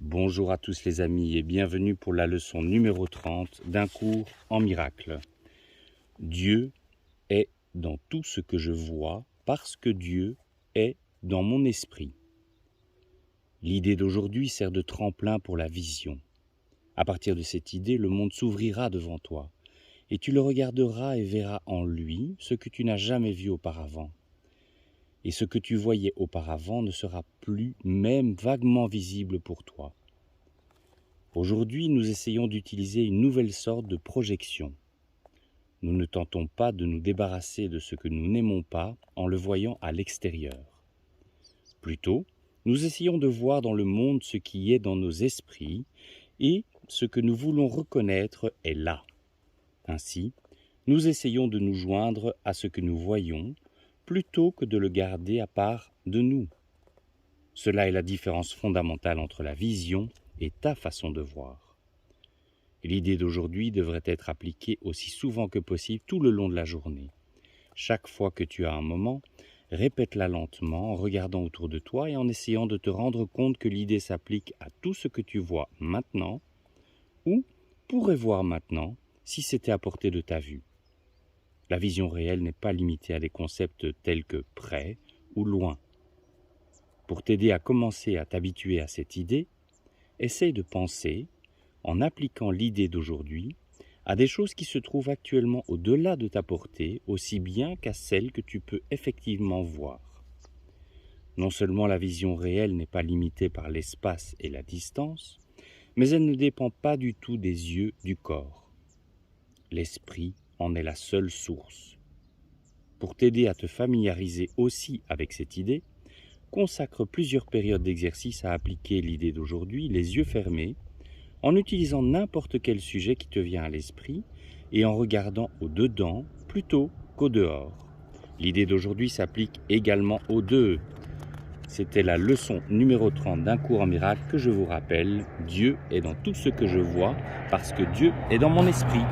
Bonjour à tous les amis et bienvenue pour la leçon numéro 30 d'un cours en miracle. Dieu est dans tout ce que je vois parce que Dieu est dans mon esprit. L'idée d'aujourd'hui sert de tremplin pour la vision. À partir de cette idée, le monde s'ouvrira devant toi et tu le regarderas et verras en lui ce que tu n'as jamais vu auparavant. Et ce que tu voyais auparavant ne sera plus même vaguement visible pour toi. Aujourd'hui, nous essayons d'utiliser une nouvelle sorte de projection. Nous ne tentons pas de nous débarrasser de ce que nous n'aimons pas en le voyant à l'extérieur. Plutôt, nous essayons de voir dans le monde ce qui est dans nos esprits et ce que nous voulons reconnaître est là. Ainsi, nous essayons de nous joindre à ce que nous voyons plutôt que de le garder à part de nous. Cela est la différence fondamentale entre la vision et ta façon de voir. L'idée d'aujourd'hui devrait être appliquée aussi souvent que possible tout le long de la journée. Chaque fois que tu as un moment, répète-la lentement en regardant autour de toi et en essayant de te rendre compte que l'idée s'applique à tout ce que tu vois maintenant ou pourrais voir maintenant si c'était à portée de ta vue. La vision réelle n'est pas limitée à des concepts tels que près ou loin. Pour t'aider à commencer à t'habituer à cette idée, essaye de penser, en appliquant l'idée d'aujourd'hui, à des choses qui se trouvent actuellement au-delà de ta portée, aussi bien qu'à celles que tu peux effectivement voir. Non seulement la vision réelle n'est pas limitée par l'espace et la distance, mais elle ne dépend pas du tout des yeux du corps. L'esprit en est la seule source. Pour t'aider à te familiariser aussi avec cette idée, consacre plusieurs périodes d'exercice à appliquer l'idée d'aujourd'hui, les yeux fermés, en utilisant n'importe quel sujet qui te vient à l'esprit et en regardant au dedans plutôt qu'au dehors. L'idée d'aujourd'hui s'applique également aux deux. C'était la leçon numéro 30 d'un cours en miracle que je vous rappelle. Dieu est dans tout ce que je vois parce que Dieu est dans mon esprit.